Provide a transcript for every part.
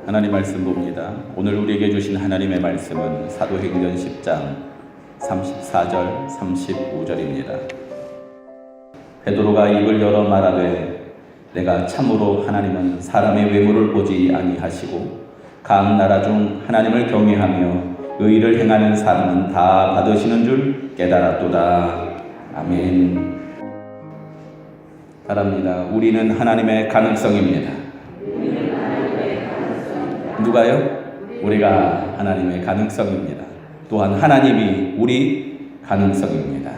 하나님 말씀 봅니다. 오늘 우리에게 주신 하나님의 말씀은 사도행전 10장 34절 35절입니다. 베드로가 입을 열어 말하되 내가 참으로 하나님은 사람의 외모를 보지 아니하시고 각 나라 중 하나님을 경외하며 의를 행하는 사람은 다 받으시는 줄 깨달았도다. 아멘. 바랍니다. 우리는 하나님의 가능성입니다. 누가요? 우리가 하나님의 가능성입니다. 또한 하나님이 우리 가능성입니다.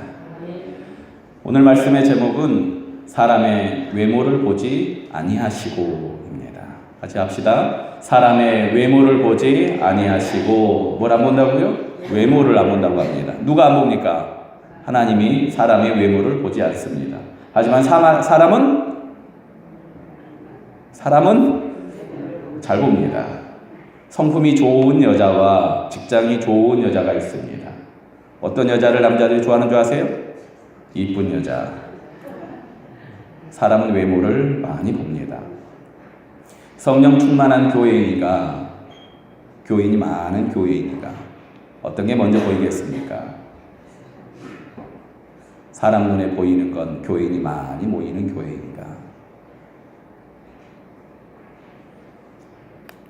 오늘 말씀의 제목은 사람의 외모를 보지 아니하시고입니다. 같이 합시다. 사람의 외모를 보지 아니하시고 뭘 안 본다고요? 외모를 안 본다고 합니다. 누가 안 봅니까? 하나님이 사람의 외모를 보지 않습니다. 하지만 사람은 잘 봅니다. 성품이 좋은 여자와 직장이 좋은 여자가 있습니다. 어떤 여자를 남자들이 좋아하는 줄 아세요? 이쁜 여자. 사람은 외모를 많이 봅니다. 성령 충만한 교인이 많은 교회이니까 어떤 게 먼저 보이겠습니까? 사람 눈에 보이는 건 교인이 많이 모이는 교회이니까.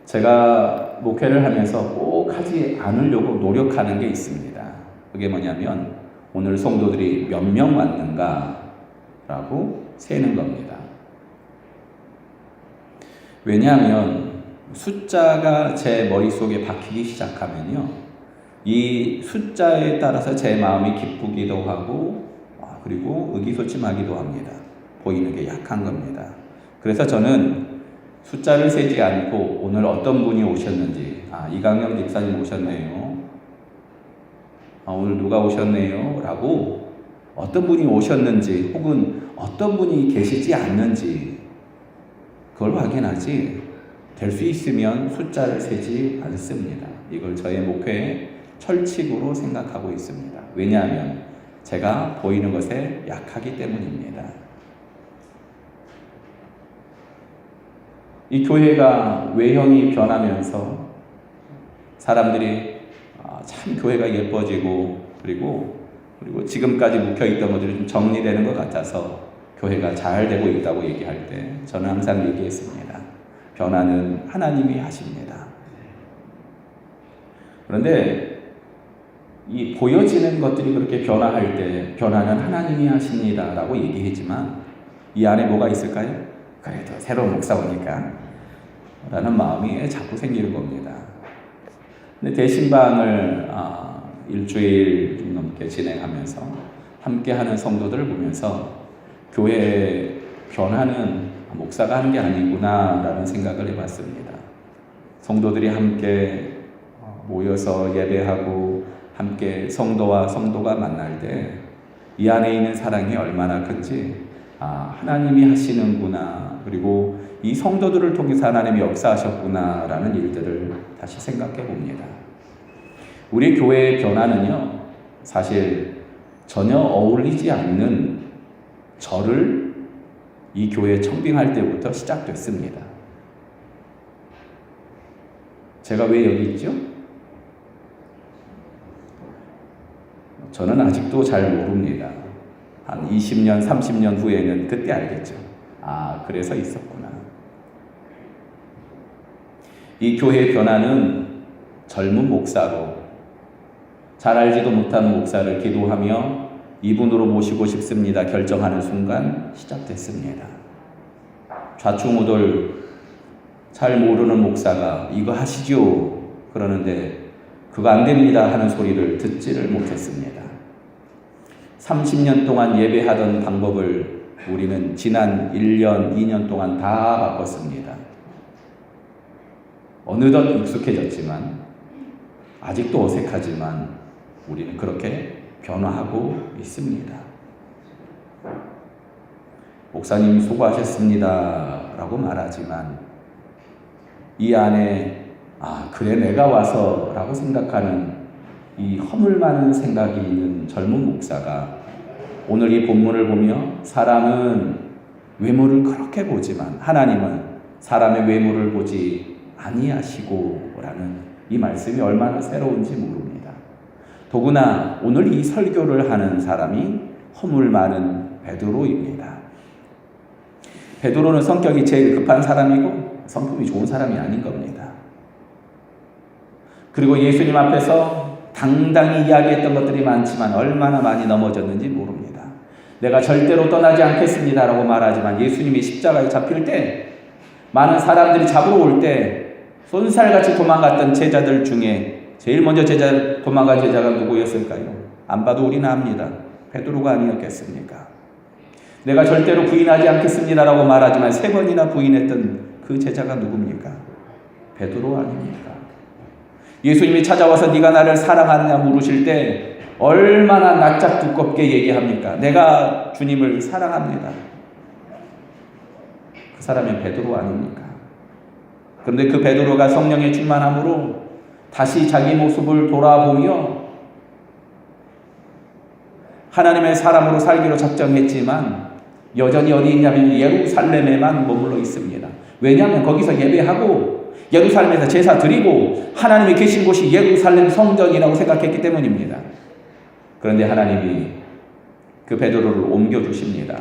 제가 목회를 하면서 꼭 하지 않으려고 노력하는 게 있습니다. 그게 뭐냐면 오늘 성도들이 몇 명 왔는가 라고 세는 겁니다. 왜냐하면 숫자가 제 머릿속에 박히기 시작하면요, 이 숫자에 따라서 제 마음이 기쁘기도 하고 그리고 의기소침하기도 합니다. 보이는 게 약한 겁니다. 그래서 저는 숫자를 세지 않고 오늘 어떤 분이 오셨는지, 이강영 집사님 오셨네요, 오늘 누가 오셨네요 라고 어떤 분이 오셨는지 혹은 어떤 분이 계시지 않는지 그걸 확인하지 될 수 있으면 숫자를 세지 않습니다. 이걸 저의 목회의 철칙으로 생각하고 있습니다. 왜냐하면 제가 보이는 것에 약하기 때문입니다. 이 교회가 외형이 변하면서 사람들이 참 교회가 예뻐지고 그리고 지금까지 묵혀있던 것들이 좀 정리되는 것 같아서 교회가 잘 되고 있다고 얘기할 때 저는 항상 얘기했습니다. 변화는 하나님이 하십니다. 그런데 이 보여지는 것들이 그렇게 변화할 때 변화는 하나님이 하십니다 라고 얘기했지만 이 안에 뭐가 있을까요? 그래도 새로운 목사 오니까 라는 마음이 자꾸 생기는 겁니다. 근데 대신방을 일주일 좀 넘게 진행하면서 함께하는 성도들을 보면서 교회의 변화는 목사가 하는 게 아니구나 라는 생각을 해봤습니다. 성도들이 함께 모여서 예배하고 함께 성도와 성도가 만날 때 이 안에 있는 사랑이 얼마나 큰지 하나님이 하시는구나, 그리고 이 성도들을 통해서 하나님이 역사하셨구나 라는 일들을 다시 생각해 봅니다. 우리 교회의 변화는요, 사실 전혀 어울리지 않는 저를 이 교회에 청빙할 때부터 시작됐습니다. 제가 왜 여기 있죠? 저는 아직도 잘 모릅니다. 한 20년, 30년 후에는 그때 알겠죠. 그래서 있었구나. 이 교회의 변화는 젊은 목사로, 잘 알지도 못한 목사를 기도하며 이분으로 모시고 싶습니다 결정하는 순간 시작됐습니다. 좌충우돌 잘 모르는 목사가 이거 하시죠 그러는데 그거 안 됩니다 하는 소리를 듣지를 못했습니다. 30년 동안 예배하던 방법을 우리는 지난 1년, 2년 동안 다 바꿨습니다. 어느덧 익숙해졌지만 아직도 어색하지만 우리는 그렇게 변화하고 있습니다. 목사님 수고하셨습니다 라고 말하지만 이 안에 그래 내가 와서 라고 생각하는 이 허물 많은 생각이 있는 젊은 목사가 오늘 이 본문을 보며 사람은 외모를 그렇게 보지만 하나님은 사람의 외모를 보지 아니하시고라는 이 말씀이 얼마나 새로운지 모릅니다. 더구나 오늘 이 설교를 하는 사람이 허물 많은 베드로입니다. 베드로는 성격이 제일 급한 사람이고 성품이 좋은 사람이 아닌 겁니다. 그리고 예수님 앞에서 당당히 이야기했던 것들이 많지만 얼마나 많이 넘어졌는지 모릅니다. 내가 절대로 떠나지 않겠습니다라고 말하지만 예수님이 십자가에 잡힐 때 많은 사람들이 잡으러 올 때 쏜살같이 도망갔던 제자들 중에 제일 먼저 도망간 제자가 누구였을까요? 안 봐도 우리는 압니다. 베드로가 아니었겠습니까? 내가 절대로 부인하지 않겠습니다라고 말하지만 3번이나 부인했던 그 제자가 누굽니까? 베드로 아닙니까? 예수님이 찾아와서 네가 나를 사랑하느냐 물으실 때 얼마나 낯짝 두껍게 얘기합니까? 내가 주님을 사랑합니다. 그 사람이 베드로 아닙니까? 그런데 그 베드로가 성령의 충만함으로 다시 자기 모습을 돌아보며 하나님의 사람으로 살기로 작정했지만 여전히 어디 있냐면 예루살렘에만 머물러 있습니다. 왜냐하면 거기서 예배하고 예루살렘에서 제사 드리고 하나님이 계신 곳이 예루살렘 성전이라고 생각했기 때문입니다. 그런데 하나님이 그 베드로를 옮겨주십니다.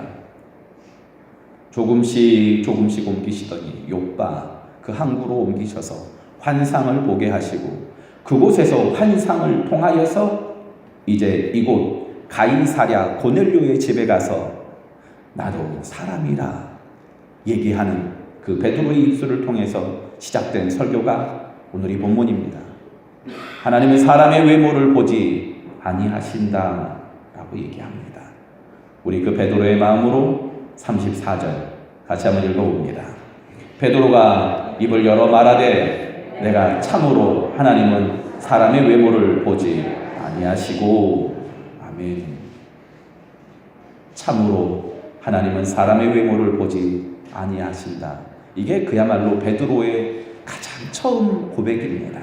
조금씩 옮기시더니 욥바 그 항구로 옮기셔서 환상을 보게 하시고 그곳에서 환상을 통하여서 이제 이곳 가이사랴 고넬료의 집에 가서 나도 사람이라 얘기하는 그 베드로의 입술을 통해서 시작된 설교가 오늘 이 본문입니다. 하나님은 사람의 외모를 보지 아니하신다 라고 얘기합니다. 우리 그 베드로의 마음으로 34절 같이 한번 읽어봅니다. 베드로가 입을 열어 말하되 내가 참으로 하나님은 사람의 외모를 보지 아니하시고 아멘. 참으로 하나님은 사람의 외모를 보지 아니하신다. 이게 그야말로 베드로의 가장 처음 고백입니다.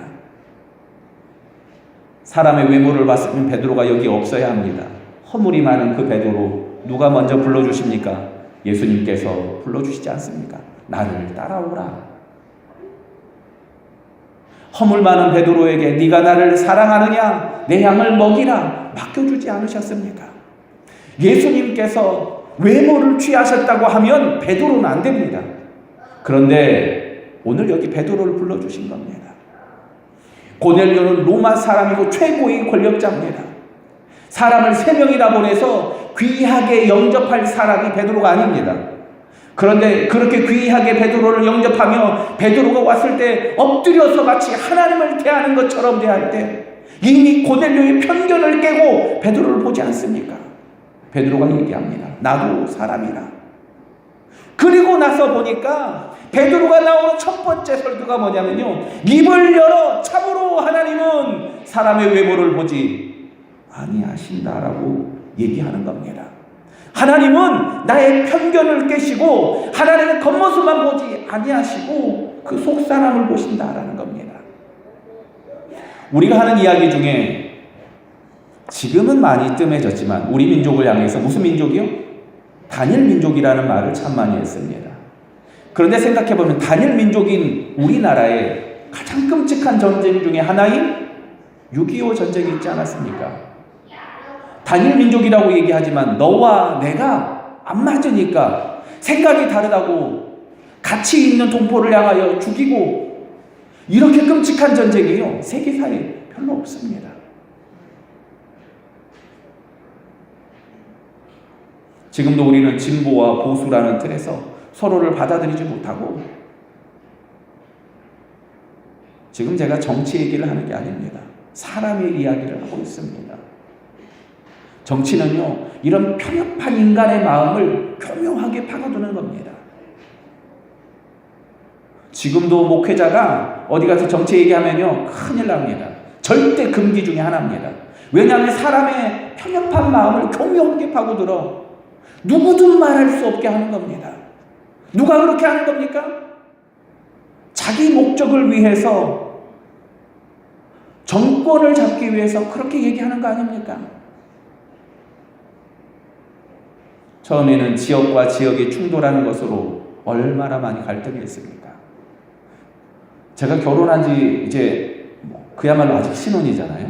사람의 외모를 봤으면 베드로가 여기 없어야 합니다. 허물이 많은 그 베드로 누가 먼저 불러주십니까? 예수님께서 불러주시지 않습니까? 나를 따라오라. 허물 많은 베드로에게 네가 나를 사랑하느냐? 내 양을 먹이라 맡겨주지 않으셨습니까? 예수님께서 외모를 취하셨다고 하면 베드로는 안 됩니다. 그런데 오늘 여기 베드로를 불러주신 겁니다. 고넬료는 로마 사람이고 최고의 권력자입니다. 사람을 3명이나 보내서 귀하게 영접할 사람이 베드로가 아닙니다. 그런데 그렇게 귀하게 베드로를 영접하며 베드로가 왔을 때 엎드려서 마치 하나님을 대하는 것처럼 대할 때 이미 고넬료의 편견을 깨고 베드로를 보지 않습니까? 베드로가 얘기합니다. 나도 사람이라. 그리고 나서 보니까 베드로가 나오는 첫 번째 설교가 뭐냐면요, 입을 열어 참으로 하나님은 사람의 외모를 보지 아니하신다라고 얘기하는 겁니다. 하나님은 나의 편견을 깨시고 하나님은 겉모습만 보지 아니하시고 그 속사람을 보신다라는 겁니다. 우리가 하는 이야기 중에 지금은 많이 뜸해졌지만 우리 민족을 향해서 무슨 민족이요? 단일 민족이라는 말을 참 많이 했습니다. 그런데 생각해보면 단일 민족인 우리나라에 가장 끔찍한 전쟁 중에 하나인 6.25 전쟁이 있지 않았습니까? 단일 민족이라고 얘기하지만 너와 내가 안 맞으니까 생각이 다르다고 가치 있는 동포를 향하여 죽이고 이렇게 끔찍한 전쟁이요 세계사에 별로 없습니다. 지금도 우리는 진보와 보수라는 틀에서 서로를 받아들이지 못하고 지금 제가 정치 얘기를 하는 게 아닙니다. 사람의 이야기를 하고 있습니다. 정치는요 이런 편협한 인간의 마음을 교묘하게 파고드는 겁니다. 지금도 목회자가 어디 가서 정치 얘기하면요 큰일 납니다. 절대 금기 중에 하나입니다. 왜냐하면 사람의 편협한 마음을 교묘하게 파고들어 누구든 말할 수 없게 하는 겁니다. 누가 그렇게 하는 겁니까? 자기 목적을 위해서 정권을 잡기 위해서 그렇게 얘기하는 거 아닙니까? 처음에는 지역과 지역이 충돌하는 것으로 얼마나 많이 갈등이 있습니까? 제가 결혼한 지 이제 그야말로 아직 신혼이잖아요.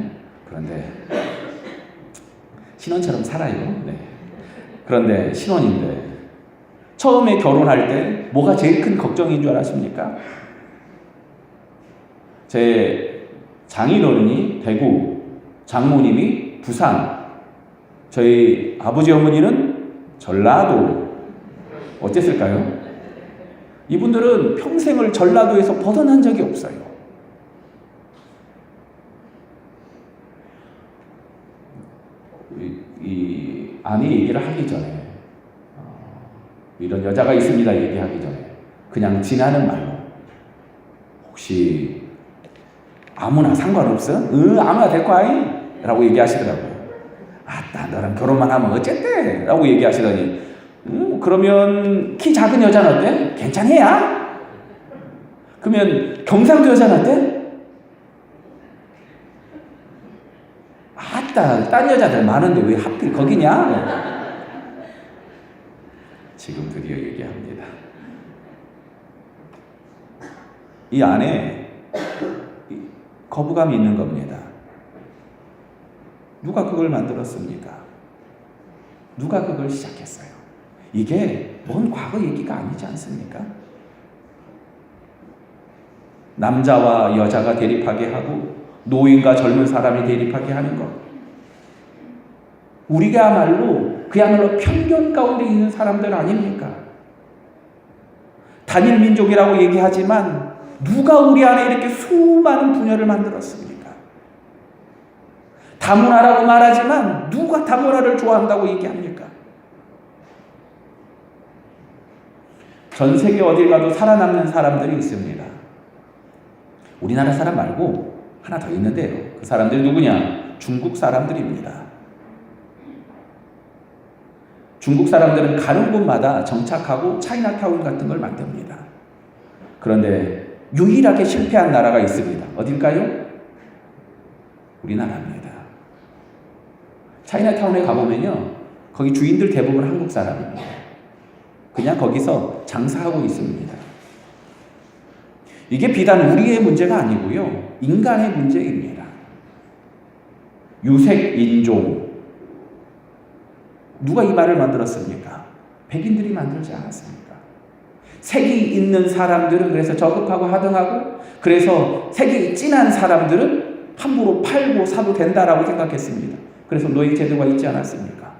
그런데 신혼처럼 살아요. 네. 그런데 신혼인데 처음에 결혼할 때 뭐가 제일 큰 걱정인 줄 아십니까? 제 장인어른이 대구, 장모님이 부산, 저희 아버지 어머니는 전라도. 어땠을까요? 이분들은 평생을 전라도에서 벗어난 적이 없어요. 이 아내 얘기를 하기 전에 이런 여자가 있습니다 얘기하기 전에 그냥 지나는 말로 혹시 아무나 상관없어? 아무나 될 거야? 라고 얘기하시더라고요. 아따 너랑 결혼만 하면 어쨌대? 라고 얘기하시더니 그러면 키 작은 여자는 어때? 괜찮아야? 그러면 경상도 여자는 어때? 아따 딴 여자들 많은데 왜 하필 거기냐? 지금 드디어 얘기합니다. 이 안에 거부감이 있는 겁니다. 누가 그걸 만들었습니까? 누가 그걸 시작했어요? 이게 먼 과거 얘기가 아니지 않습니까? 남자와 여자가 대립하게 하고 노인과 젊은 사람이 대립하게 하는 것. 그야말로 편견 가운데 있는 사람들 아닙니까? 단일 민족이라고 얘기하지만 누가 우리 안에 이렇게 수많은 분열을 만들었습니까? 다문화라고 말하지만 누가 다문화를 좋아한다고 얘기합니까? 전 세계 어딜 가도 살아남는 사람들이 있습니다. 우리나라 사람 말고 하나 더 있는데요. 그 사람들이 누구냐? 중국 사람들입니다. 중국 사람들은 가는 곳마다 정착하고 차이나타운 같은 걸 만듭니다. 그런데 유일하게 실패한 나라가 있습니다. 어딜까요? 우리나라입니다. 차이나타운에 가보면요. 거기 주인들 대부분 한국 사람입니다. 그냥 거기서 장사하고 있습니다. 이게 비단 우리의 문제가 아니고요. 인간의 문제입니다. 유색 인종. 누가 이 말을 만들었습니까? 백인들이 만들지 않았습니까? 색이 있는 사람들은 그래서 저급하고 하등하고 그래서 색이 진한 사람들은 함부로 팔고 사도 된다라고 생각했습니다. 그래서 노예 제도가 있지 않았습니까?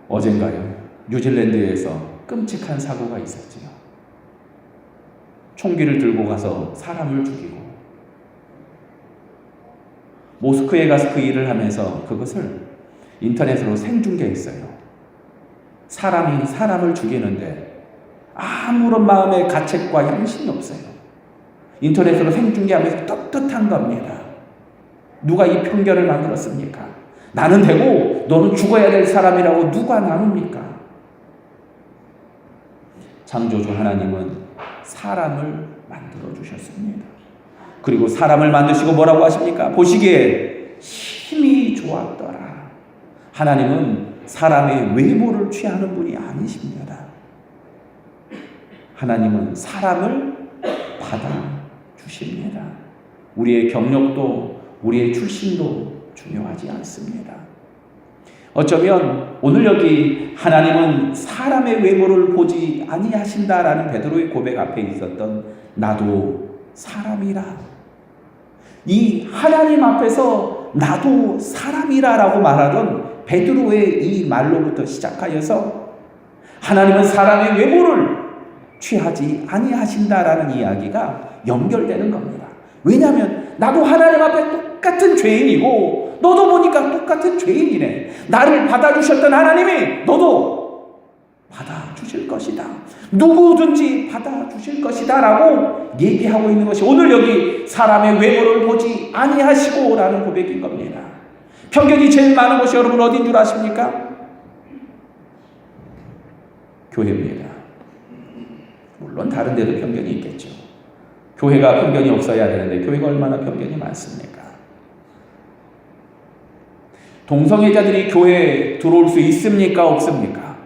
어젠가요? 뉴질랜드에서 끔찍한 사고가 있었지요. 총기를 들고 가서 사람을 죽이고 모스크에 가서 그 일을 하면서 그것을 인터넷으로 생중계했어요. 사람이 사람을 죽이는데 아무런 마음의 가책과 양심이 없어요. 인터넷으로 생중계하면서 떳떳한 겁니다. 누가 이 편견을 만들었습니까? 나는 되고 너는 죽어야 될 사람이라고 누가 나눕니까? 창조주 하나님은 사람을 만들어 주셨습니다. 그리고 사람을 만드시고 뭐라고 하십니까? 보시기에 힘이 좋았더라. 하나님은 사람의 외모를 취하는 분이 아니십니다. 하나님은 사람을 받아주십니다. 우리의 경력도 우리의 출신도 중요하지 않습니다. 어쩌면 오늘 여기 하나님은 사람의 외모를 보지 아니하신다라는 베드로의 고백 앞에 있었던 나도 사람이라. 이 하나님 앞에서 나도 사람이라라고 말하던 베드로의 이 말로부터 시작하여서 하나님은 사람의 외모를 취하지 아니하신다라는 이야기가 연결되는 겁니다. 왜냐하면 나도 하나님 앞에 똑같은 죄인이고 너도 보니까 똑같은 죄인이네. 나를 받아주셨던 하나님이 너도 받아주실 것이다. 누구든지 받아주실 것이다 라고 얘기하고 있는 것이 오늘 여기 사람의 외모를 보지 아니하시고 라는 고백인 겁니다. 편견이 제일 많은 것이 여러분 어딘 줄 아십니까? 교회입니다. 물론 다른 데도 편견이 있겠죠. 교회가 편견이 없어야 되는데 교회가 얼마나 편견이 많습니까? 동성애자들이 교회에 들어올 수 있습니까? 없습니까?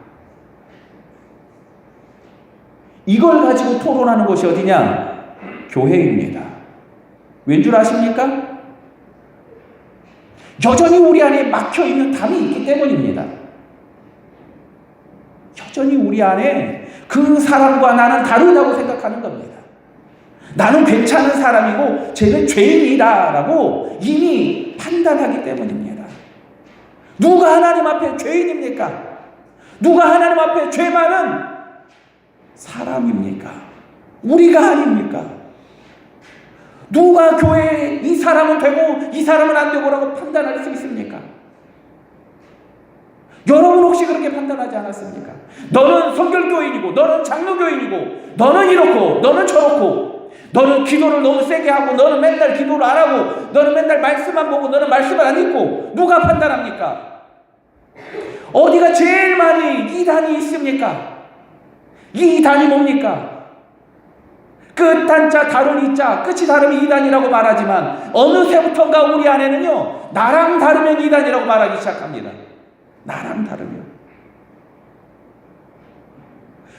이걸 가지고 토론하는 곳이 어디냐? 교회입니다. 왠 줄 아십니까? 여전히 우리 안에 막혀있는 담이 있기 때문입니다. 여전히 우리 안에 그 사람과 나는 다르다고 생각하는 겁니다. 나는 괜찮은 사람이고 쟤는 죄인이다라고 이미 판단하기 때문입니다. 누가 하나님 앞에 죄인입니까? 누가 하나님 앞에 죄 많은 사람입니까? 우리가 아닙니까? 누가 교회에 이 사람은 되고 이 사람은 안 되고라고 판단할 수 있습니까? 여러분 혹시 그렇게 판단하지 않았습니까? 너는 성결교인이고 너는 장로교인이고 너는 이렇고 너는 저렇고 너는 기도를 너무 세게 하고 너는 맨날 기도를 안 하고 너는 맨날 말씀만 보고 너는 말씀을 안 읽고 누가 판단합니까? 어디가 제일 많이 이단이 있습니까? 이 이단이 뭡니까? 끝 한자 다른 이자 끝이 다르면 이단이라고 말하지만 어느새부턴가 우리 안에는요 나랑 다르면 이단이라고 말하기 시작합니다. 나랑 다르면.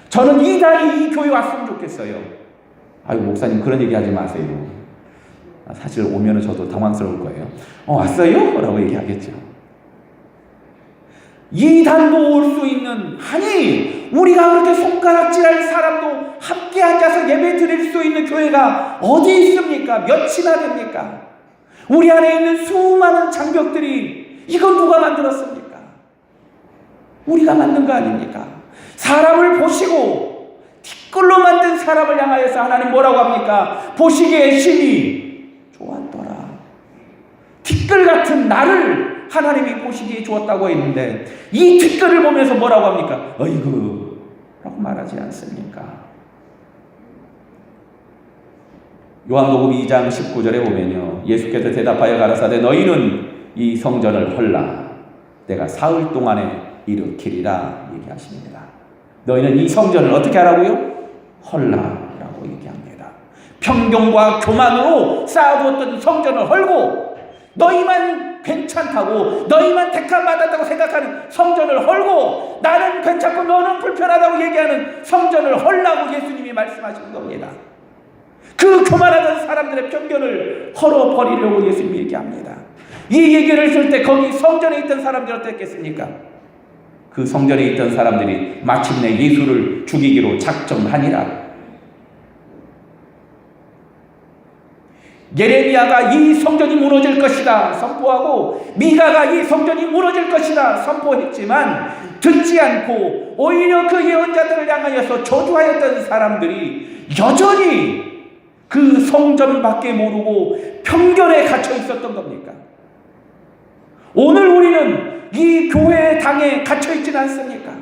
저는 이단이 이 교회 왔으면 좋겠어요. 아유 목사님 그런 얘기 하지 마세요. 사실 오면은 저도 당황스러울 거예요. 왔어요? 라고 얘기하겠죠. 이단도 올 수 있는, 아니 우리가 그렇게 손가락질할 사람도 함께 앉아서 예배 드릴 수 있는 교회가 어디 있습니까? 몇이나 됩니까? 우리 안에 있는 수많은 장벽들이 이건 누가 만들었습니까? 우리가 만든 거 아닙니까? 사람을 보시고 티끌로 만든 사람을 향하여서 하나님 뭐라고 합니까? 보시기에 심히 좋았더라. 티끌 같은 나를 하나님이 보시기에 좋았다고 했는데 이 티끌을 보면서 뭐라고 합니까? 어이구 라고 말하지 않습니까? 요한복음 2장 19절에 보면요 예수께서 대답하여 가라사대 너희는 이 성전을 헐라 내가 사흘 동안에 일으키리라 얘기하십니다. 너희는 이 성전을 어떻게 하라고요? 헐라라고 얘기합니다. 편견과 교만으로 쌓아두었던 성전을 헐고 너희만 괜찮다고 너희만 택함 받았다고 생각하는 성전을 헐고 나는 괜찮고 너는 불편하다고 얘기하는 성전을 헐라고 예수님이 말씀하신 겁니다. 그 교만하던 사람들의 편견을 헐어버리려고 예수님이 얘기합니다. 이 얘기를 쓸 때 거기 성전에 있던 사람들이 어땠겠습니까? 그 성전에 있던 사람들이 마침내 예수를 죽이기로 작정하니라. 예레미야가 이 성전이 무너질 것이다 선포하고 미가가 이 성전이 무너질 것이다 선포했지만 듣지 않고 오히려 그 예언자들을 향하여서 저주하였던 사람들이 여전히 그 성전밖에 모르고 편견에 갇혀 있었던 겁니까? 오늘 우리는 이 교회의 당에 갇혀 있지는 않습니까?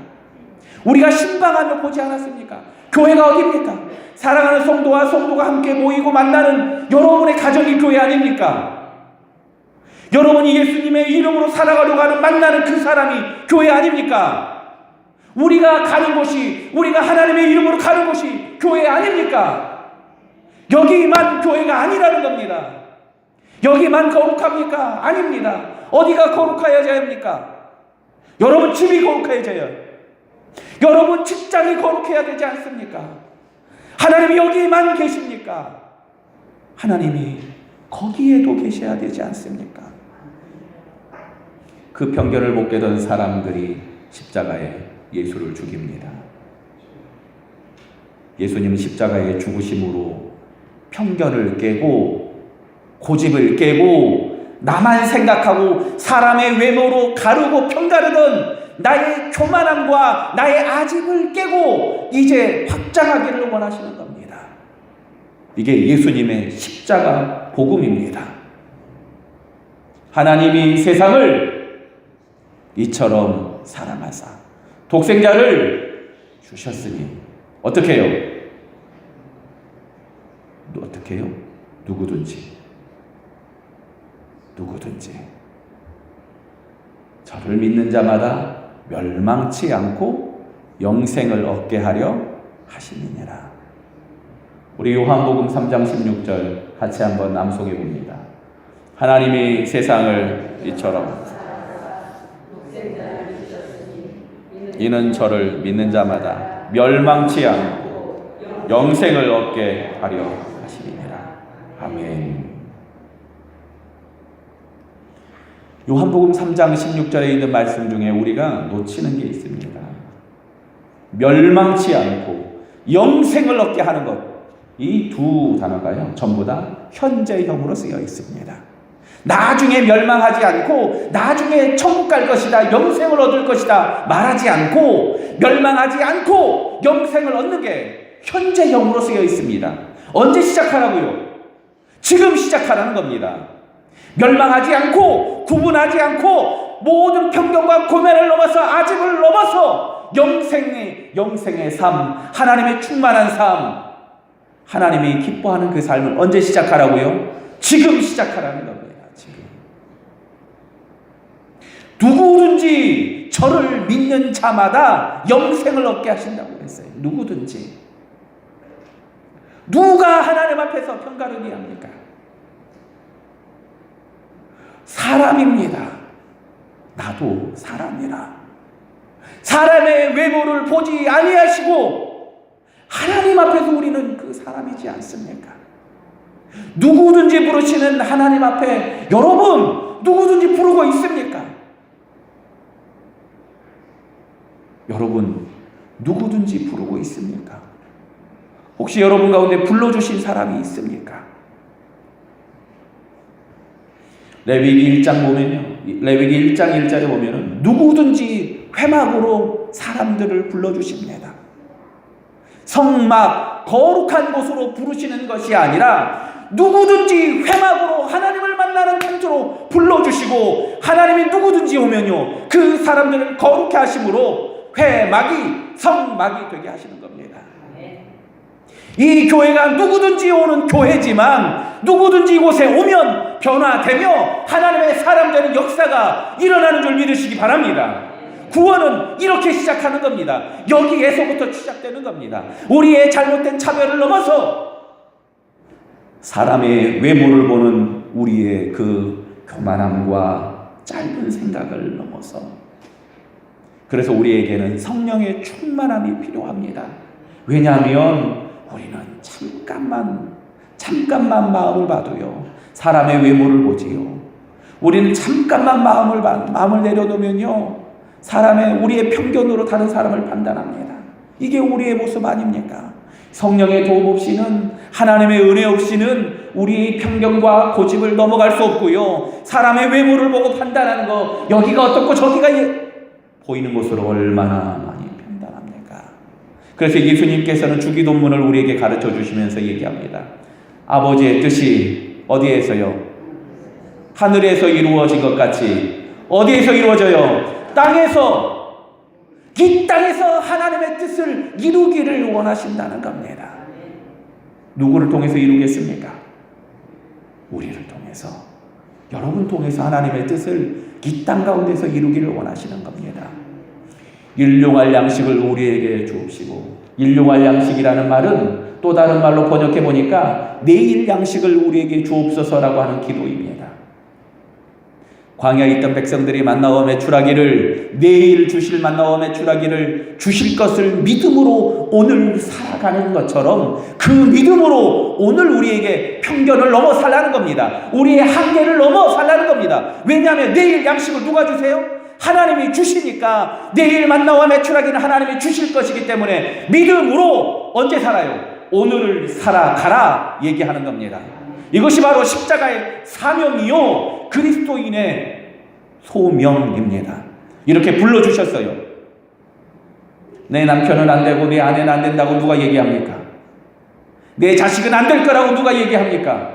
우리가 신방하며 보지 않았습니까? 교회가 어디입니까? 사랑하는 성도와 성도가 함께 모이고 만나는 여러분의 가정이 교회 아닙니까? 여러분이 예수님의 이름으로 살아가려고 하는 만나는 그 사람이 교회 아닙니까? 우리가 가는 곳이 우리가 하나님의 이름으로 가는 곳이 교회 아닙니까? 여기만 교회가 아니라는 겁니다. 여기만 거룩합니까? 아닙니다. 어디가 거룩해야지 합니까? 여러분 집이 거룩해져요. 여러분 직장이 거룩해야 되지 않습니까? 하나님이 여기만 계십니까? 하나님이 거기에도 계셔야 되지 않습니까? 그 편견을 못 깨던 사람들이 십자가에 예수를 죽입니다. 예수님 십자가의 죽으심으로 편견을 깨고 고집을 깨고 나만 생각하고 사람의 외모로 가르고 편가르던 나의 교만함과 나의 아집을 깨고 이제 확장하기를 원하시는 겁니다. 이게 예수님의 십자가 복음입니다. 하나님이 세상을 이처럼 사랑하사 독생자를 주셨으니 어떻게 해요? 어떻게 해요? 누구든지 저를 믿는 자마다 멸망치 않고 영생을 얻게 하려 하심이니라. 우리 요한복음 3장 16절 같이 한번 낭송해 봅니다. 하나님이 세상을 이처럼 이는 저를 믿는 자마다 멸망치 않고 영생을 얻게 하려 하시리니라. 아멘. 요한복음 3장 16절에 있는 말씀 중에 우리가 놓치는 게 있습니다. 멸망치 않고 영생을 얻게 하는 것. 이 두 단어가요, 전부 다 현재형으로 쓰여 있습니다. 나중에 멸망하지 않고 나중에 천국 갈 것이다, 영생을 얻을 것이다 말하지 않고 멸망하지 않고 영생을 얻는 게 현재형으로 쓰여 있습니다. 언제 시작하라고요? 지금 시작하라는 겁니다. 멸망하지 않고 구분하지 않고 모든 편견과 고뇌를 넘어서 아집을 넘어서 영생의 삶, 하나님의 충만한 삶, 하나님이 기뻐하는 그 삶을 언제 시작하라고요? 지금 시작하라는 겁니다. 지금. 누구든지 저를 믿는 자마다 영생을 얻게 하신다고 했어요. 누구든지. 누가 하나님 앞에서 평가를 해야 합니까? 사람입니다. 나도 사람이라. 사람의 외모를 보지 아니하시고 하나님 앞에서 우리는 그 사람이지 않습니까? 누구든지 부르시는 하나님 앞에 여러분 누구든지 부르고 있습니까? 여러분 누구든지 부르고 있습니까? 혹시 여러분 가운데 불러주신 사람이 있습니까? 레위기 1장 보면요, 레위기 1장 1절에 보면은 누구든지 회막으로 사람들을 불러주십니다. 성막 거룩한 곳으로 부르시는 것이 아니라 누구든지 회막으로 하나님을 만나는 통로로 불러주시고 하나님이 누구든지 오면요 그 사람들을 거룩해 하심으로 회막이 성막이 되게 하시는 겁니다. 이 교회가 누구든지 오는 교회지만 누구든지 이곳에 오면 변화되며 하나님의 사람 되는 역사가 일어나는 줄 믿으시기 바랍니다. 구원은 이렇게 시작하는 겁니다. 여기에서부터 시작되는 겁니다. 우리의 잘못된 차별을 넘어서 사람의 외모를 보는 우리의 그 교만함과 짧은 생각을 넘어서, 그래서 우리에게는 성령의 충만함이 필요합니다. 왜냐하면 우리는 잠깐만 마음을 봐도요 사람의 외모를 보지요. 우리는 잠깐만 마음을 내려놓으면요 우리의 편견으로 다른 사람을 판단합니다. 이게 우리의 모습 아닙니까? 성령의 도움 없이는, 하나님의 은혜 없이는 우리의 편견과 고집을 넘어갈 수 없고요, 사람의 외모를 보고 판단하는 거, 여기가 어떻고 저기가 보이는 것으로 얼마나 많이 판단합니까? 그래서 예수님께서는 주기도문을 우리에게 가르쳐 주시면서 얘기합니다. 아버지의 뜻이 어디에서요? 하늘에서 이루어진 것 같이 어디에서 이루어져요? 땅에서. 이 땅에서 하나님의 뜻을 이루기를 원하신다는 겁니다. 누구를 통해서 이루겠습니까? 우리를 통해서, 여러분 통해서 하나님의 뜻을 이 땅 가운데서 이루기를 원하시는 겁니다. 일용할 양식을 우리에게 주옵시고, 일용할 양식이라는 말은 또 다른 말로 번역해 보니까 내일 양식을 우리에게 주옵소서라고 하는 기도입니다. 광야에 있던 백성들이 만나와 메추라기를, 내일 주실 만나와 메추라기를 주실 것을 믿음으로 오늘 살아가는 것처럼 그 믿음으로 오늘 우리에게 편견을 넘어 살라는 겁니다. 우리의 한계를 넘어 살라는 겁니다. 왜냐하면 내일 양식을 누가 주세요? 하나님이 주시니까. 내일 만나와 메추라기는 하나님이 주실 것이기 때문에 믿음으로 언제 살아요? 오늘을 살아가라 얘기하는 겁니다. 이것이 바로 십자가의 사명이요 그리스도인의 소명입니다. 이렇게 불러주셨어요. 내 남편은 안 되고 내 아내는 안 된다고 누가 얘기합니까? 내 자식은 안 될 거라고 누가 얘기합니까?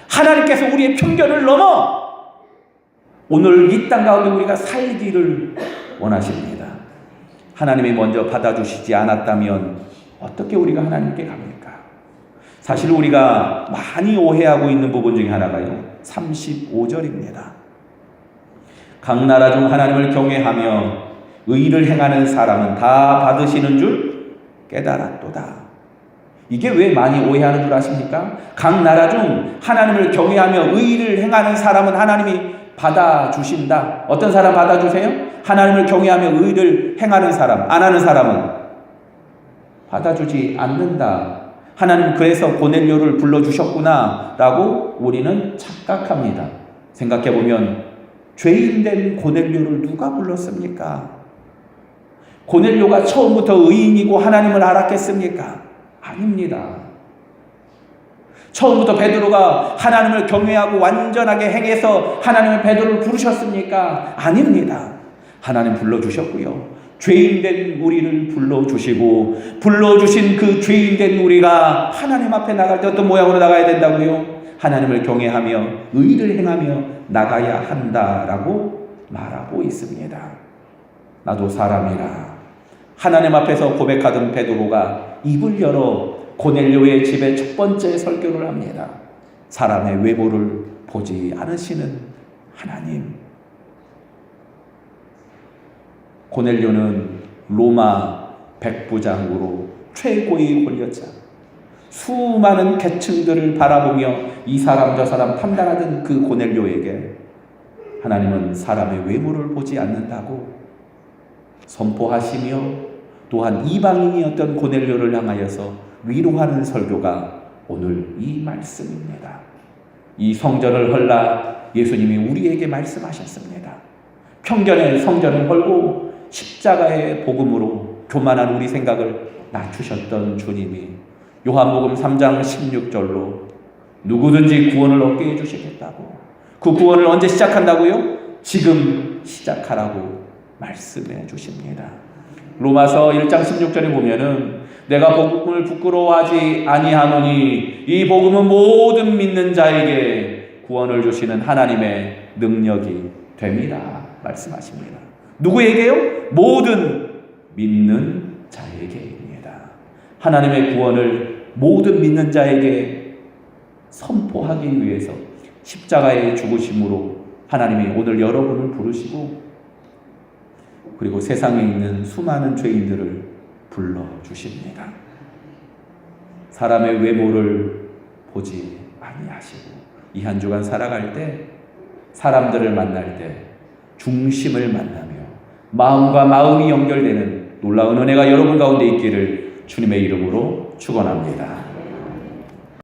하나님께서 우리의 편견을 넘어 오늘 이 땅 가운데 우리가 살기를 원하십니다. 하나님이 먼저 받아주시지 않았다면 어떻게 우리가 하나님께 갑니까? 사실 우리가 많이 오해하고 있는 부분 중에 하나가요 35절입니다. 각 나라 중 하나님을 경외하며 의를 행하는 사람은 다 받으시는 줄 깨달았도다. 이게 왜 많이 오해하는 줄 아십니까? 각 나라 중 하나님을 경외하며 의를 행하는 사람은 하나님이 받아주신다. 어떤 사람 받아주세요? 하나님을 경외하며 의를 행하는 사람. 안 하는 사람은 받아주지 않는다. 하나님 그래서 고넬료를 불러주셨구나 라고 우리는 착각합니다. 생각해보면 죄인된 고넬료를 누가 불렀습니까? 고넬료가 처음부터 의인이고 하나님을 알았겠습니까? 아닙니다. 처음부터 베드로가 하나님을 경외하고 완전하게 행해서 하나님의 베드로를 부르셨습니까? 아닙니다. 하나님 불러주셨고요. 죄인된 우리를 불러주시고 불러주신 그 죄인된 우리가 하나님 앞에 나갈 때 어떤 모양으로 나가야 된다고요? 하나님을 경외하며 의를 행하며 나가야 한다라고 말하고 있습니다. 나도 사람이라. 하나님 앞에서 고백하던 베드로가 입을 열어 고넬료의 집에 첫 번째 설교를 합니다. 사람의 외모를 보지 않으시는 하나님. 고넬료는 로마 백부장으로 최고의 권력자, 수많은 계층들을 바라보며 이 사람 저 사람 판단하던 그 고넬료에게 하나님은 사람의 외모를 보지 않는다고 선포하시며 또한 이방인이었던 고넬료를 향하여서 위로하는 설교가 오늘 이 말씀입니다. 이 성전을 헐라 예수님이 우리에게 말씀하셨습니다. 평전에 성전을 헐고 십자가의 복음으로 교만한 우리 생각을 낮추셨던 주님이 요한복음 3장 16절로 누구든지 구원을 얻게 해주시겠다고, 그 구원을 언제 시작한다고요? 지금 시작하라고 말씀해 주십니다. 로마서 1장 16절에 보면은 내가 복음을 부끄러워하지 아니하노니 이 복음은 모든 믿는 자에게 구원을 주시는 하나님의 능력이 됩니다 말씀하십니다. 누구에게요? 모든 믿는 자에게입니다. 하나님의 구원을 모든 믿는 자에게 선포하기 위해서 십자가의 죽으심으로 하나님이 오늘 여러분을 부르시고 그리고 세상에 있는 수많은 죄인들을 불러주십니다. 사람의 외모를 보지 아니하시고 이 한 주간 살아갈 때 사람들을 만날 때 중심을 만나며 마음과 마음이 연결되는 놀라운 은혜가 여러분 가운데 있기를 주님의 이름으로 축원합니다.